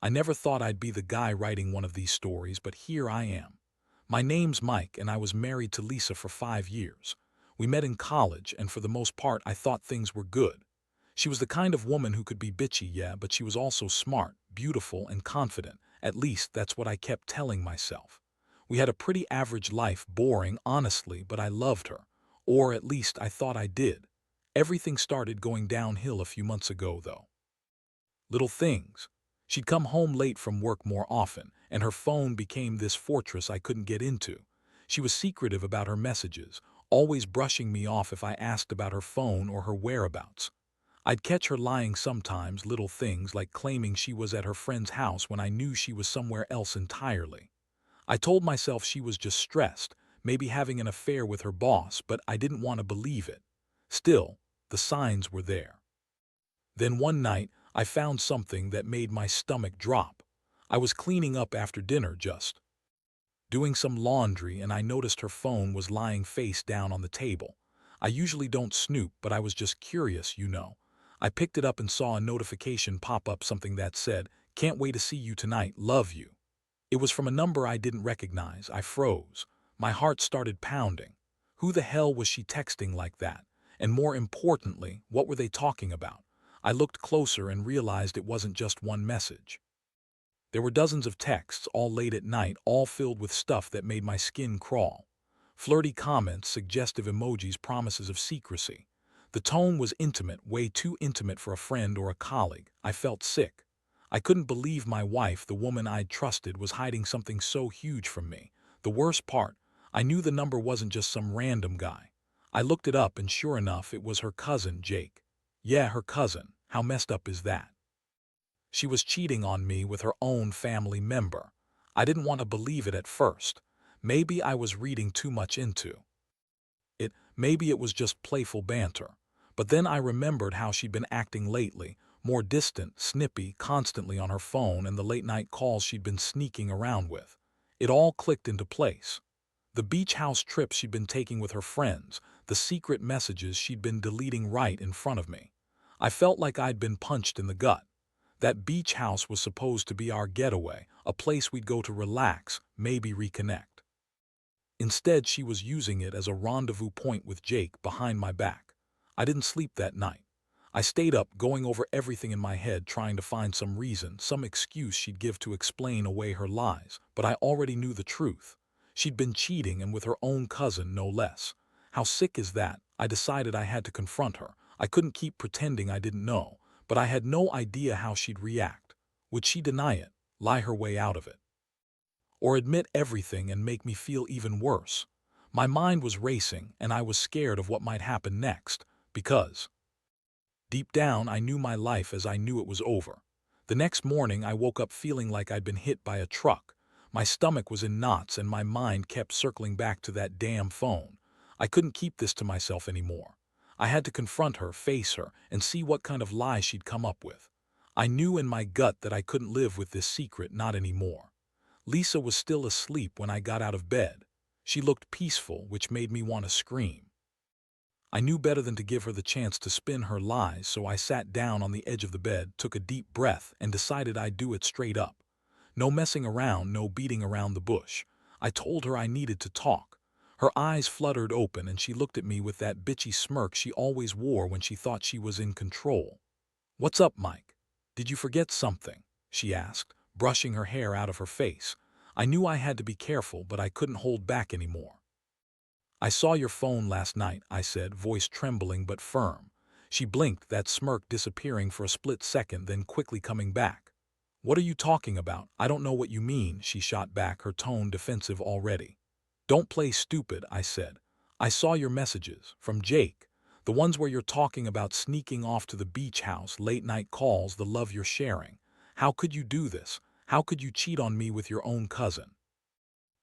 I never thought I'd be the guy writing one of these stories, but here I am. My name's Mike, and I was married to Lisa for 5 years. We met in college, and for the most part, I thought things were good. She was the kind of woman who could be bitchy, yeah, but she was also smart, beautiful, and confident. At least that's what I kept telling myself. We had a pretty average life, boring, honestly, but I loved her. Or at least I thought I did. Everything started going downhill a few months ago, though. Little things. She'd come home late from work more often, and her phone became this fortress I couldn't get into. She was secretive about her messages, always brushing me off if I asked about her phone or her whereabouts. I'd catch her lying sometimes, little things like claiming she was at her friend's house when I knew she was somewhere else entirely. I told myself she was just stressed, maybe having an affair with her boss, but I didn't want to believe it. Still, the signs were there. Then one night, I found something that made my stomach drop. I was cleaning up after dinner, just doing some laundry, and I noticed her phone was lying face down on the table. I usually don't snoop, but I was just curious, you know. I picked it up and saw a notification pop up, something that said, "Can't wait to see you tonight, love you." It was from a number I didn't recognize. I froze. My heart started pounding. Who the hell was she texting like that? And more importantly, what were they talking about? I looked closer and realized it wasn't just one message. There were dozens of texts, all late at night, all filled with stuff that made my skin crawl. Flirty comments, suggestive emojis, promises of secrecy. The tone was intimate, way too intimate for a friend or a colleague. I felt sick. I couldn't believe my wife, the woman I'd trusted, was hiding something so huge from me. The worst part, I knew the number wasn't just some random guy. I looked it up, and sure enough, it was her cousin, Jake. Yeah, her cousin. How messed up is that? She was cheating on me with her own family member. I didn't want to believe it at first. Maybe I was reading too much into it. Maybe it was just playful banter. But then I remembered how she'd been acting lately, more distant, snippy, constantly on her phone, and the late-night calls she'd been sneaking around with. It all clicked into place. The beach house trips she'd been taking with her friends, the secret messages she'd been deleting right in front of me. I felt like I'd been punched in the gut. That beach house was supposed to be our getaway, a place we'd go to relax, maybe reconnect. Instead, she was using it as a rendezvous point with Jake behind my back. I didn't sleep that night. I stayed up, going over everything in my head, trying to find some reason, some excuse she'd give to explain away her lies, but I already knew the truth. She'd been cheating, and with her own cousin, no less. How sick is that? I decided I had to confront her. I couldn't keep pretending I didn't know, but I had no idea how she'd react. Would she deny it, lie her way out of it, or admit everything and make me feel even worse? My mind was racing, and I was scared of what might happen next, because deep down I knew my life as I knew it was over. The next morning I woke up feeling like I'd been hit by a truck. My stomach was in knots, and my mind kept circling back to that damn phone. I couldn't keep this to myself anymore. I had to confront her, face her, and see what kind of lie she'd come up with. I knew in my gut that I couldn't live with this secret, not anymore. Lisa was still asleep when I got out of bed. She looked peaceful, which made me want to scream. I knew better than to give her the chance to spin her lies, so I sat down on the edge of the bed, took a deep breath, and decided I'd do it straight up. No messing around, no beating around the bush. I told her I needed to talk. Her eyes fluttered open, and she looked at me with that bitchy smirk she always wore when she thought she was in control. "What's up, Mike? Did you forget something?" she asked, brushing her hair out of her face. I knew I had to be careful, but I couldn't hold back anymore. "I saw your phone last night," I said, voice trembling but firm. She blinked, that smirk disappearing for a split second, then quickly coming back. "What are you talking about? I don't know what you mean," she shot back, her tone defensive already. "Don't play stupid," I said. "I saw your messages, from Jake. The ones where you're talking about sneaking off to the beach house, late-night calls, the love you're sharing. How could you do this? How could you cheat on me with your own cousin?"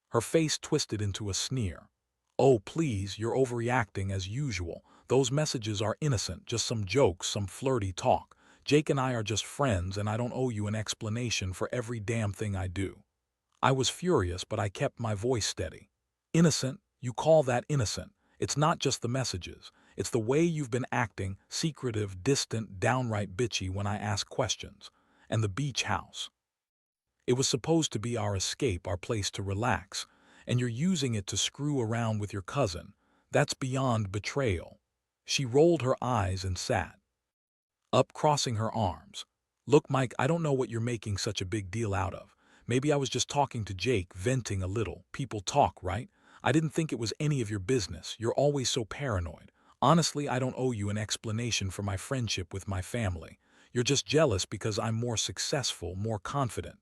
Her face twisted into a sneer. "Oh, please, you're overreacting as usual. Those messages are innocent, just some jokes, some flirty talk. Jake and I are just friends, and I don't owe you an explanation for every damn thing I do." I was furious, but I kept my voice steady. "Innocent? You call that innocent? It's not just the messages. It's the way you've been acting, secretive, distant, downright bitchy when I ask questions. And the beach house. It was supposed to be our escape, our place to relax, and you're using it to screw around with your cousin. That's beyond betrayal." She rolled her eyes and sat up, crossing her arms. "Look, Mike, I don't know what you're making such a big deal out of. Maybe I was just talking to Jake, venting a little. People talk, right? I didn't think it was any of your business. You're always so paranoid. Honestly, I don't owe you an explanation for my friendship with my family. You're just jealous because I'm more successful, more confident."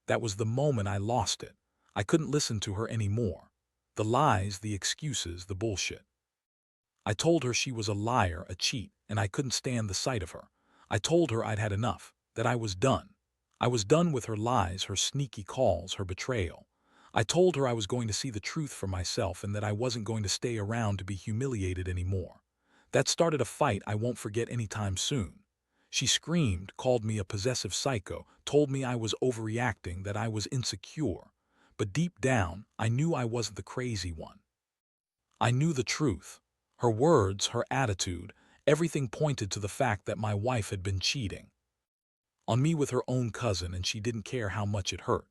That was the moment I lost it. I couldn't listen to her anymore. The lies, the excuses, the bullshit. I told her she was a liar, a cheat, and I couldn't stand the sight of her. I told her I'd had enough, that I was done. I was done with her lies, her sneaky calls, her betrayal. I told her I was going to see the truth for myself and that I wasn't going to stay around to be humiliated anymore. That started a fight I won't forget anytime soon. She screamed, called me a possessive psycho, told me I was overreacting, that I was insecure. But deep down, I knew I wasn't the crazy one. I knew the truth. Her words, her attitude, everything pointed to the fact that my wife had been cheating on me with her own cousin, and she didn't care how much it hurt.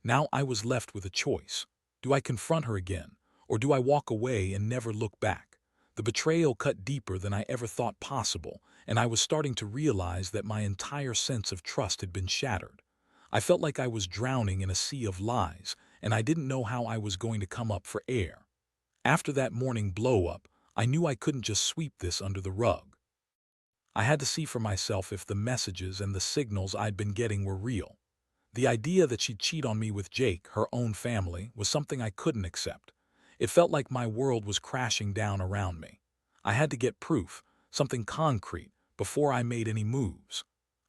Now I was left with a choice. Do I confront her again, or do I walk away and never look back? The betrayal cut deeper than I ever thought possible, and I was starting to realize that my entire sense of trust had been shattered. I felt like I was drowning in a sea of lies, and I didn't know how I was going to come up for air. After that morning blow-up, I knew I couldn't just sweep this under the rug. I had to see for myself if the messages and the signals I'd been getting were real. The idea that she'd cheat on me with Jake, her own family, was something I couldn't accept. It felt like my world was crashing down around me. I had to get proof, something concrete, before I made any moves.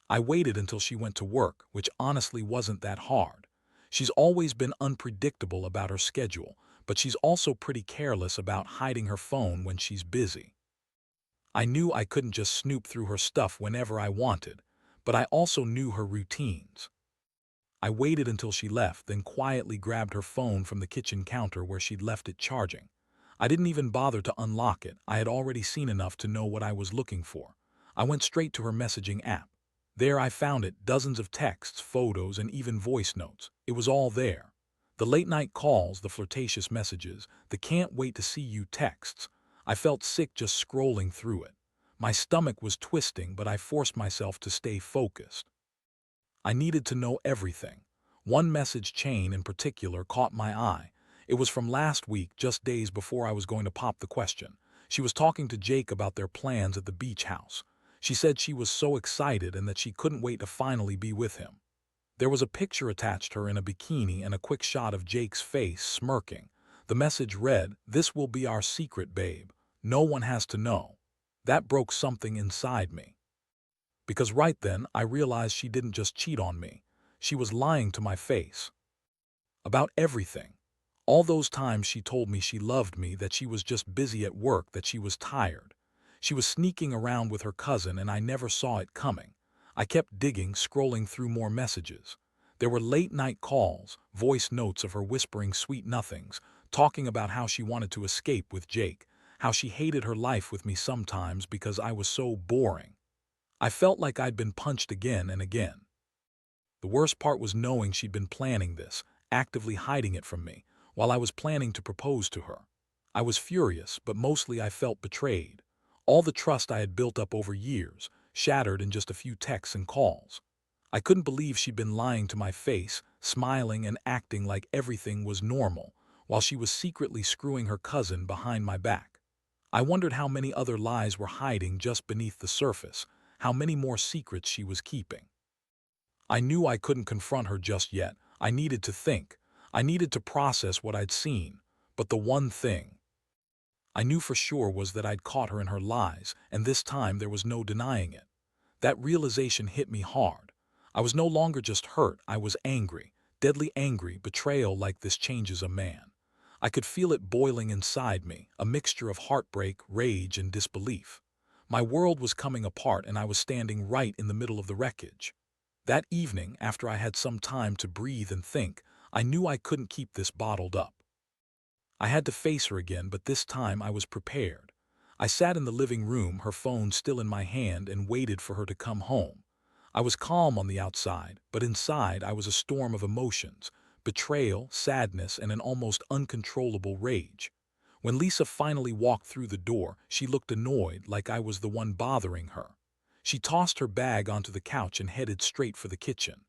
I waited until she went to work, which honestly wasn't that hard. She's always been unpredictable about her schedule, but she's also pretty careless about hiding her phone when she's busy. I knew I couldn't just snoop through her stuff whenever I wanted, but I also knew her routines. I waited until she left, then quietly grabbed her phone from the kitchen counter where she'd left it charging. I didn't even bother to unlock it. I had already seen enough to know what I was looking for. I went straight to her messaging app. There I found it, dozens of texts, photos, and even voice notes. It was all there. The late-night calls, the flirtatious messages, the can't wait to see you texts. I felt sick just scrolling through it. My stomach was twisting, but I forced myself to stay focused. I needed to know everything. One message chain in particular caught my eye. It was from last week, just days before I was going to pop the question. She was talking to Jake about their plans at the beach house. She said she was so excited and that she couldn't wait to finally be with him. There was a picture attached her in a bikini and a quick shot of Jake's face, smirking. The message read, "This will be our secret, babe. No one has to know." That broke something inside me. Because right then, I realized she didn't just cheat on me. She was lying to my face. About everything. All those times she told me she loved me, that she was just busy at work, that she was tired. She was sneaking around with her cousin, and I never saw it coming. I kept digging, scrolling through more messages. There were late-night calls, voice notes of her whispering sweet nothings, talking about how she wanted to escape with Jake, how she hated her life with me sometimes because I was so boring. I felt like I'd been punched again and again. The worst part was knowing she'd been planning this, actively hiding it from me, while I was planning to propose to her. I was furious, but mostly I felt betrayed. All the trust I had built up over years, shattered in just a few texts and calls. I couldn't believe she'd been lying to my face, smiling and acting like everything was normal, while she was secretly screwing her cousin behind my back. I wondered how many other lies were hiding just beneath the surface, how many more secrets she was keeping. I knew I couldn't confront her just yet. I needed to think. I needed to process what I'd seen. But the one thing I knew for sure was that I'd caught her in her lies, and this time there was no denying it. That realization hit me hard. I was no longer just hurt, I was angry, deadly angry. Betrayal like this changes a man. I could feel it boiling inside me, a mixture of heartbreak, rage, and disbelief. My world was coming apart, and I was standing right in the middle of the wreckage. That evening, after I had some time to breathe and think, I knew I couldn't keep this bottled up. I had to face her again, but this time I was prepared. I sat in the living room, her phone still in my hand, and waited for her to come home. I was calm on the outside, but inside I was a storm of emotions, betrayal, sadness, and an almost uncontrollable rage. When Lisa finally walked through the door, she looked annoyed, like I was the one bothering her. She tossed her bag onto the couch and headed straight for the kitchen.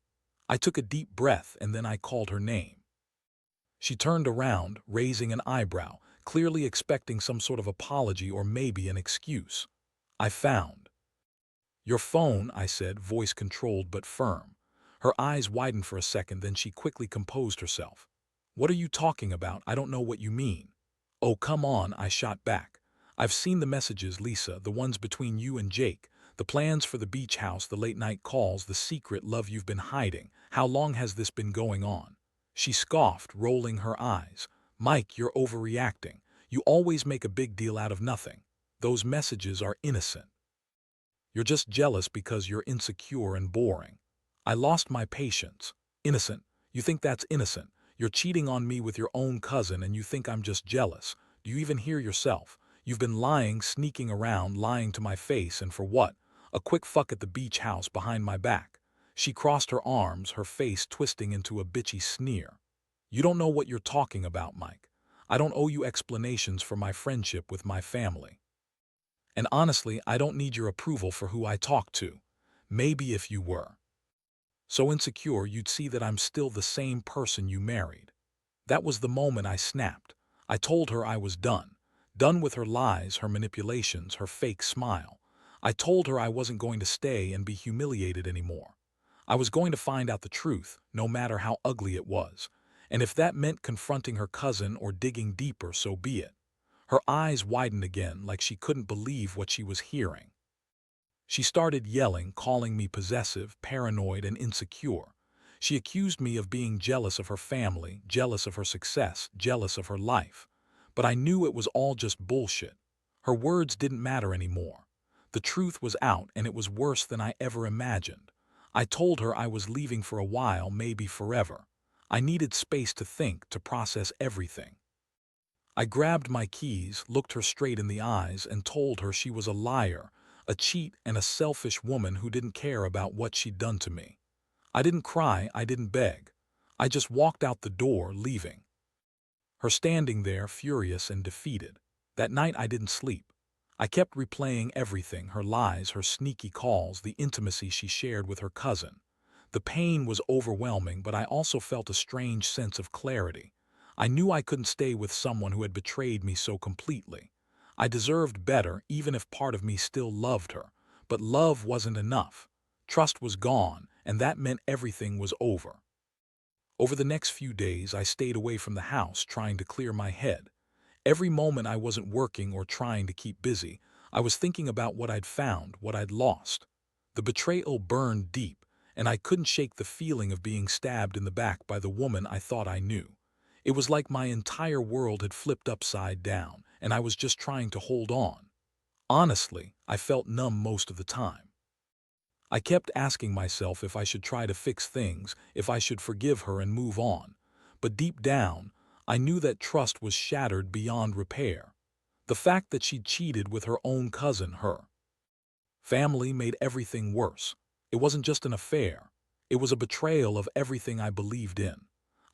I took a deep breath and then I called her name. She turned around, raising an eyebrow, clearly expecting some sort of apology or maybe an excuse. I found your phone, I said, voice controlled but firm. Her eyes widened for a second, then she quickly composed herself. What are you talking about? I don't know what you mean. Oh, come on, I shot back. I've seen the messages, Lisa, the ones between you and Jake, the plans for the beach house, the late-night calls, the secret love you've been hiding. How long has this been going on? She scoffed, rolling her eyes. Mike, you're overreacting. You always make a big deal out of nothing. Those messages are innocent. You're just jealous because you're insecure and boring. I lost my patience. Innocent? You think that's innocent? You're cheating on me with your own cousin and you think I'm just jealous. Do you even hear yourself? You've been lying, sneaking around, lying to my face, and for what? A quick fuck at the beach house behind my back. She crossed her arms, her face twisting into a bitchy sneer. You don't know what you're talking about, Mike. I don't owe you explanations for my friendship with my family. And honestly, I don't need your approval for who I talk to. Maybe if you were so insecure, you'd see that I'm still the same person you married. That was the moment I snapped. I told her I was done. Done with her lies, her manipulations, her fake smile. I told her I wasn't going to stay and be humiliated anymore. I was going to find out the truth, no matter how ugly it was. And if that meant confronting her cousin or digging deeper, so be it. Her eyes widened again, like she couldn't believe what she was hearing. She started yelling, calling me possessive, paranoid, and insecure. She accused me of being jealous of her family, jealous of her success, jealous of her life. But I knew it was all just bullshit. Her words didn't matter anymore. The truth was out, and it was worse than I ever imagined. I told her I was leaving for a while, maybe forever. I needed space to think, to process everything. I grabbed my keys, looked her straight in the eyes, and told her she was a liar, a cheat, and a selfish woman who didn't care about what she'd done to me. I didn't cry, I didn't beg. I just walked out the door, leaving her standing there, furious and defeated. That night I didn't sleep. I kept replaying everything, her lies, her sneaky calls, the intimacy she shared with her cousin. The pain was overwhelming, but I also felt a strange sense of clarity. I knew I couldn't stay with someone who had betrayed me so completely. I deserved better, even if part of me still loved her. But love wasn't enough. Trust was gone, and that meant everything was over. Over the next few days, I stayed away from the house, trying to clear my head. Every moment I wasn't working or trying to keep busy, I was thinking about what I'd found, what I'd lost. The betrayal burned deep, and I couldn't shake the feeling of being stabbed in the back by the woman I thought I knew. It was like my entire world had flipped upside down, and I was just trying to hold on. Honestly, I felt numb most of the time. I kept asking myself if I should try to fix things, if I should forgive her and move on. But deep down, I knew that trust was shattered beyond repair. The fact that she'd cheated with her own cousin, her family, made everything worse. It wasn't just an affair. It was a betrayal of everything I believed in.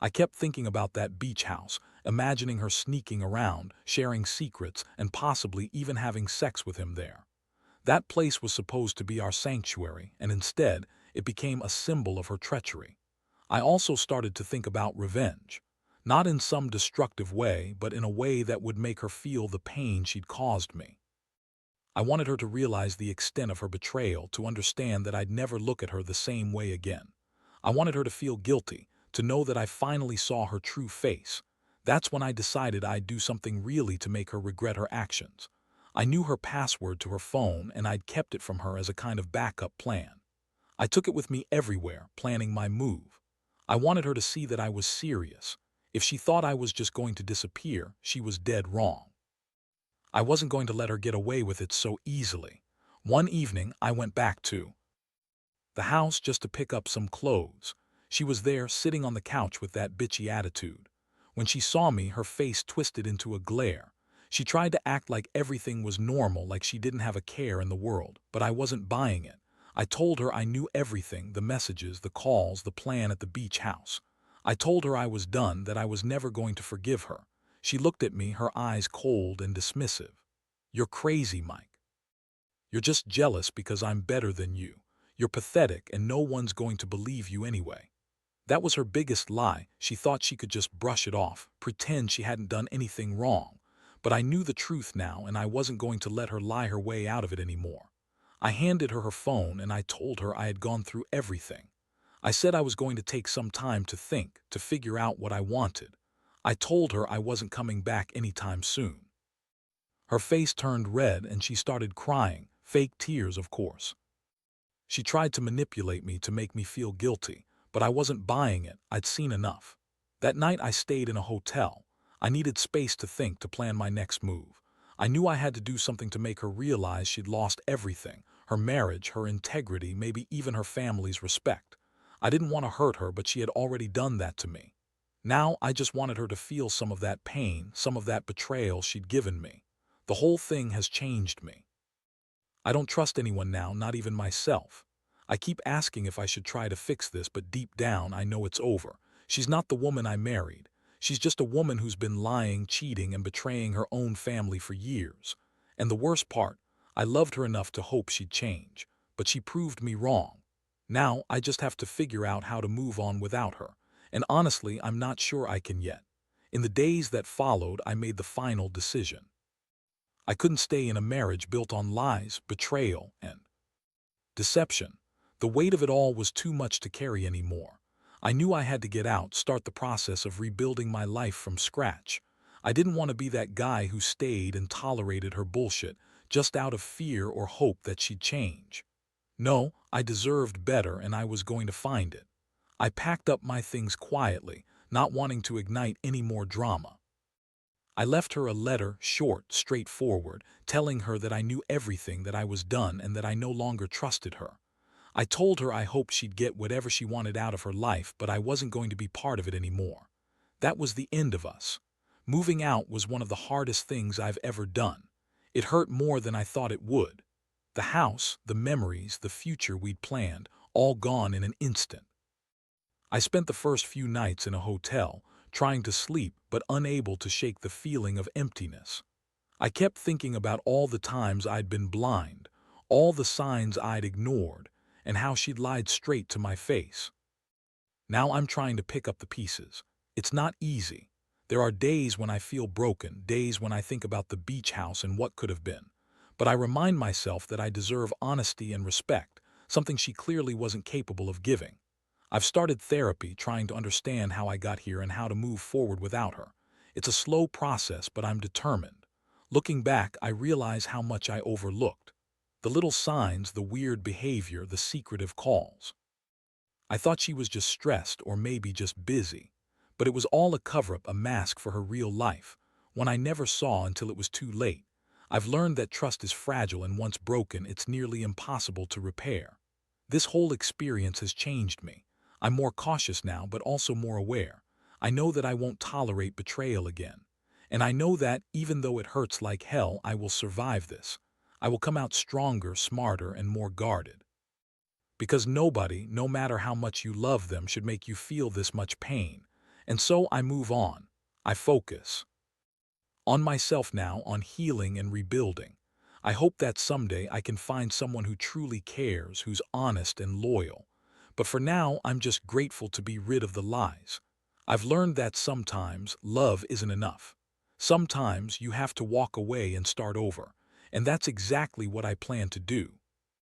I kept thinking about that beach house, imagining her sneaking around, sharing secrets, and possibly even having sex with him there. That place was supposed to be our sanctuary, and instead, it became a symbol of her treachery. I also started to think about revenge. Not in some destructive way, but in a way that would make her feel the pain she'd caused me. I wanted her to realize the extent of her betrayal, to understand that I'd never look at her the same way again. I wanted her to feel guilty, to know that I finally saw her true face. That's when I decided I'd do something really to make her regret her actions. I knew her password to her phone, and I'd kept it from her as a kind of backup plan. I took it with me everywhere, planning my move. I wanted her to see that I was serious. If she thought I was just going to disappear, she was dead wrong. I wasn't going to let her get away with it so easily. One evening, I went back to the house just to pick up some clothes. She was there, sitting on the couch with that bitchy attitude. When she saw me, her face twisted into a glare. She tried to act like everything was normal, like she didn't have a care in the world, but I wasn't buying it. I told her I knew everything, the messages, the calls, the plan at the beach house. I told her I was done, that I was never going to forgive her. She looked at me, her eyes cold and dismissive. "You're crazy, Mike. You're just jealous because I'm better than you. You're pathetic and no one's going to believe you anyway." That was her biggest lie. She thought she could just brush it off, pretend she hadn't done anything wrong. But I knew the truth now, and I wasn't going to let her lie her way out of it anymore. I handed her her phone and I told her I had gone through everything. I said I was going to take some time to think, to figure out what I wanted. I told her I wasn't coming back anytime soon. Her face turned red and she started crying, fake tears, of course. She tried to manipulate me to make me feel guilty, but I wasn't buying it. I'd seen enough. That night I stayed in a hotel. I needed space to think, to plan my next move. I knew I had to do something to make her realize she'd lost everything, her marriage, her integrity, maybe even her family's respect. I didn't want to hurt her, but she had already done that to me. Now I just wanted her to feel some of that pain, some of that betrayal she'd given me. The whole thing has changed me. I don't trust anyone now, not even myself. I keep asking if I should try to fix this, but deep down I know it's over. She's not the woman I married. She's just a woman who's been lying, cheating, and betraying her own family for years. And the worst part, I loved her enough to hope she'd change, but she proved me wrong. Now I just have to figure out how to move on without her. And honestly, I'm not sure I can yet. In the days that followed, I made the final decision. I couldn't stay in a marriage built on lies, betrayal, and deception. The weight of it all was too much to carry anymore. I knew I had to get out, start the process of rebuilding my life from scratch. I didn't want to be that guy who stayed and tolerated her bullshit just out of fear or hope that she'd change. No, I deserved better, and I was going to find it. I packed up my things quietly, not wanting to ignite any more drama. I left her a letter, short, straightforward, telling her that I knew everything, that I was done, and that I no longer trusted her. I told her I hoped she'd get whatever she wanted out of her life, but I wasn't going to be part of it anymore. That was the end of us. Moving out was one of the hardest things I've ever done. It hurt more than I thought it would. The house, the memories, the future we'd planned, all gone in an instant. I spent the first few nights in a hotel, trying to sleep but unable to shake the feeling of emptiness. I kept thinking about all the times I'd been blind, all the signs I'd ignored, and how she'd lied straight to my face. Now I'm trying to pick up the pieces. It's not easy. There are days when I feel broken, days when I think about the beach house and what could have been. But I remind myself that I deserve honesty and respect, something she clearly wasn't capable of giving. I've started therapy, trying to understand how I got here and how to move forward without her. It's a slow process, but I'm determined. Looking back, I realize how much I overlooked. The little signs, the weird behavior, the secretive calls. I thought she was just stressed or maybe just busy. But it was all a cover-up, a mask for her real life, one I never saw until it was too late. I've learned that trust is fragile, and once broken, it's nearly impossible to repair. This whole experience has changed me. I'm more cautious now, but also more aware. I know that I won't tolerate betrayal again. And I know that, even though it hurts like hell, I will survive this. I will come out stronger, smarter, and more guarded. Because nobody, no matter how much you love them, should make you feel this much pain. And so I move on. I focus on myself now, on healing and rebuilding. I hope that someday I can find someone who truly cares, who's honest and loyal. But for now, I'm just grateful to be rid of the lies. I've learned that sometimes love isn't enough. Sometimes you have to walk away and start over. And that's exactly what I plan to do.